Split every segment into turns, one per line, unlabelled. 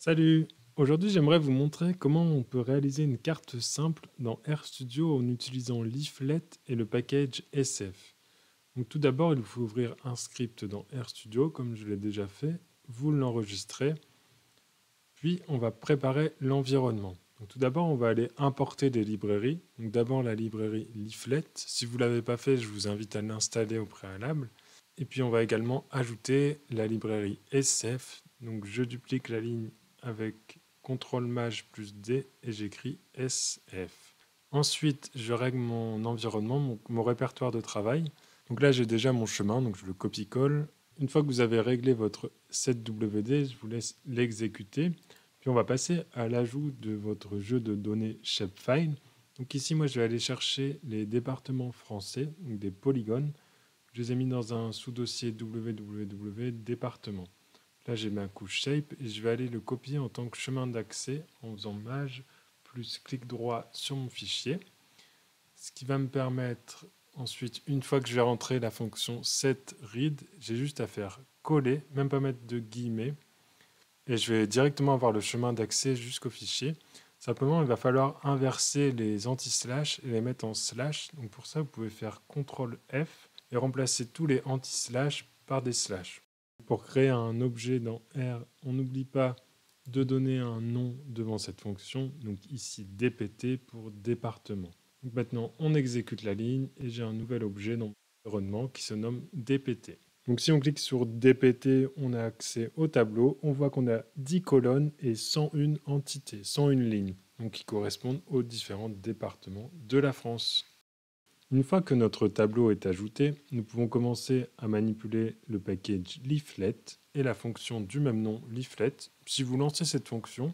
Salut! Aujourd'hui, j'aimerais vous montrer comment on peut réaliser une carte simple dans RStudio en utilisant Leaflet et le package SF. Donc, tout d'abord, il faut ouvrir un script dans RStudio, comme je l'ai déjà fait. Vous l'enregistrez, puis on va préparer l'environnement. Donc, tout d'abord, on va aller importer des librairies. Donc, d'abord, la librairie Leaflet. Si vous ne l'avez pas fait, je vous invite à l'installer au préalable. Et puis, on va également ajouter la librairie SF. Donc, je duplique la ligne avec CTRL-MAJ plus D et j'écris SF. Ensuite, je règle mon environnement, mon répertoire de travail. Donc là, j'ai déjà mon chemin, donc je le copie-colle. Une fois que vous avez réglé votre setWD, je vous laisse l'exécuter. Puis on va passer à l'ajout de votre jeu de données shapefile. Donc ici, moi, je vais aller chercher les départements français, donc des polygones. Je les ai mis dans un sous-dossier www département. Là, j'ai ma couche shape et je vais aller le copier en tant que chemin d'accès en faisant maj plus clic droit sur mon fichier. Ce qui va me permettre ensuite, une fois que je vais rentrer la fonction setRead, j'ai juste à faire coller, même pas mettre de guillemets, et je vais directement avoir le chemin d'accès jusqu'au fichier. Simplement, il va falloir inverser les anti-slash et les mettre en slash. Donc pour ça, vous pouvez faire CTRL F et remplacer tous les anti-slash par des slash. Pour créer un objet dans R, on n'oublie pas de donner un nom devant cette fonction. Donc ici, dpt pour département. Donc maintenant, on exécute la ligne et j'ai un nouvel objet dans mon environnement qui se nomme dpt. Donc si on clique sur dpt, on a accès au tableau. On voit qu'on a 10 colonnes et 101 entités, 101 lignes, donc qui correspondent aux différents départements de la France. Une fois que notre tableau est ajouté, nous pouvons commencer à manipuler le package Leaflet et la fonction du même nom Leaflet. Si vous lancez cette fonction,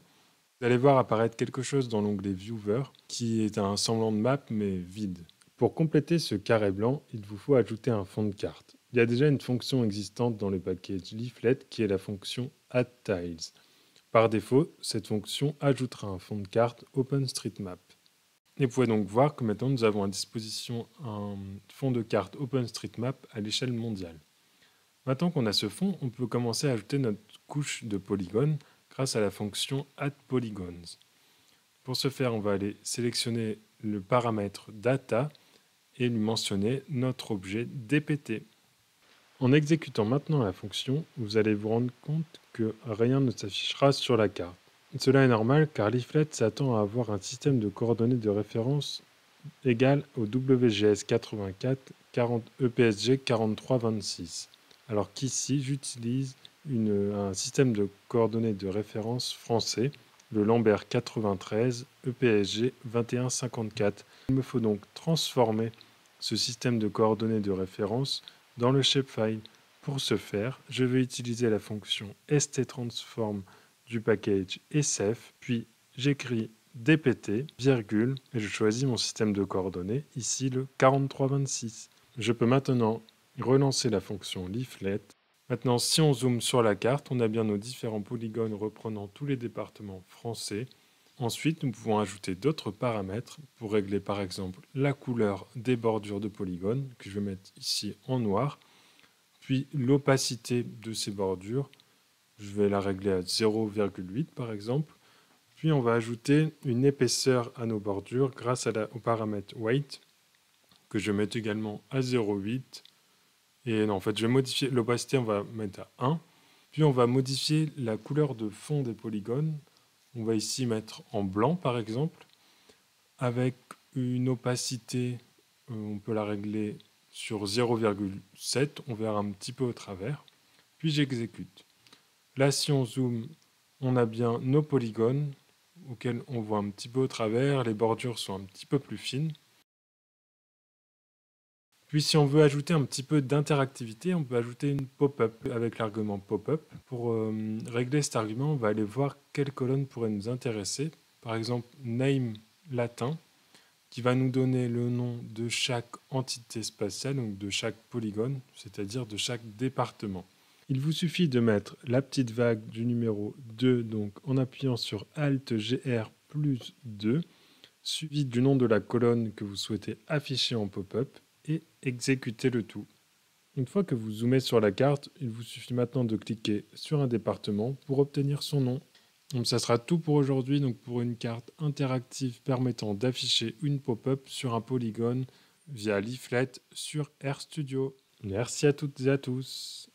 vous allez voir apparaître quelque chose dans l'onglet Viewer qui est un semblant de map mais vide. Pour compléter ce carré blanc, il vous faut ajouter un fond de carte. Il y a déjà une fonction existante dans le package Leaflet qui est la fonction addTiles. Par défaut, cette fonction ajoutera un fond de carte OpenStreetMap. Et vous pouvez donc voir que maintenant nous avons à disposition un fond de carte OpenStreetMap à l'échelle mondiale. Maintenant qu'on a ce fond, on peut commencer à ajouter notre couche de polygones grâce à la fonction addPolygons. Pour ce faire, on va aller sélectionner le paramètre data et lui mentionner notre objet dpt. En exécutant maintenant la fonction, vous allez vous rendre compte que rien ne s'affichera sur la carte. Cela est normal car Leaflet s'attend à avoir un système de coordonnées de référence égal au WGS 84 40 EPSG 4326. Alors qu'ici, j'utilise un système de coordonnées de référence français, le Lambert 93 EPSG 2154. Il me faut donc transformer ce système de coordonnées de référence dans le shapefile. Pour ce faire, je vais utiliser la fonction sttransform du package SF, puis j'écris dpt, virgule, et je choisis mon système de coordonnées, ici le 4326. Je peux maintenant relancer la fonction leaflet. Maintenant, si on zoome sur la carte, on a bien nos différents polygones reprenant tous les départements français. Ensuite, nous pouvons ajouter d'autres paramètres pour régler par exemple la couleur des bordures de polygones, que je vais mettre ici en noir, puis l'opacité de ces bordures, je vais la régler à 0,8 par exemple. Puis on va ajouter une épaisseur à nos bordures grâce au paramètre weight, que je mets également à 0,8. Et non, en fait, je vais modifier l'opacité, on va mettre à 1. Puis on va modifier la couleur de fond des polygones. On va ici mettre en blanc par exemple, avec une opacité, on peut la régler sur 0,7, on verra un petit peu au travers. Puis j'exécute. Là, si on zoome, on a bien nos polygones auxquels on voit un petit peu au travers, les bordures sont un petit peu plus fines. Puis si on veut ajouter un petit peu d'interactivité, on peut ajouter une pop-up avec l'argument pop-up. Pour régler cet argument, on va aller voir quelle colonne pourrait nous intéresser. Par exemple, name latin, qui va nous donner le nom de chaque entité spatiale, donc de chaque polygone, c'est-à-dire de chaque département. Il vous suffit de mettre la petite vague du numéro 2, donc en appuyant sur Alt GR plus 2, suivi du nom de la colonne que vous souhaitez afficher en pop-up, et exécuter le tout. Une fois que vous zoomez sur la carte, il vous suffit maintenant de cliquer sur un département pour obtenir son nom. Donc ça sera tout pour aujourd'hui, donc pour une carte interactive permettant d'afficher une pop-up sur un polygone via Leaflet sur RStudio. Merci à toutes et à tous.